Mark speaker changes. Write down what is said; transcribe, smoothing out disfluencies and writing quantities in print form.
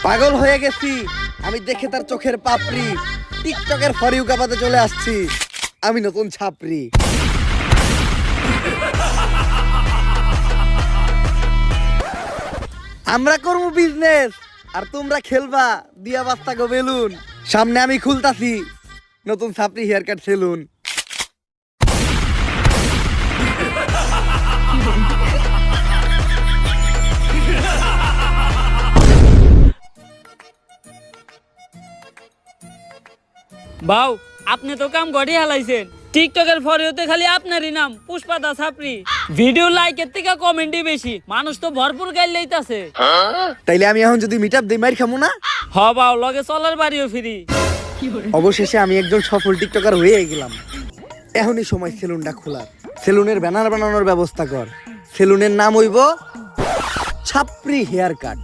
Speaker 1: পাগল হয়ে গেছি আমি দেখে তার চোখের পাপড়ি। টিকটকের ফর ইউ কাপাতে চলে আসছি আমি নতুন ছাপরি। আমরা করবো বিজনেস আর তোমরা খেলবা দিয়া বাস্তা গো বেলুন। সামনে আমি খুলতাছি নতুন ছাপরি হেয়ার কাট সেলুন।
Speaker 2: বাউ আপনি তো কাম গড়ি হালাইছেন। টিকটকের ফরিওতে খালি আপনারই নাম পুষ্পা দা ছাপরি। ভিডিও লাইকের থেকে কমেন্টই বেশি, মানুষ তো ভরপুর গাইল লইতাছে।
Speaker 1: তাইলে আমি এখন যদি মিট আপ দিই মাইর খামু না?
Speaker 2: হ বাউ লগে চলার বাড়িও ফ্রি।
Speaker 1: অবশেষে আমি একজন সফল টিকটকার হয়ে গেলাম। এখনই সময় সেলুনটা খোলার। সেলুনের ব্যানার বানানোর ব্যবস্থা কর। সেলুনের নাম হইব ছাপরি হেয়ার কাট।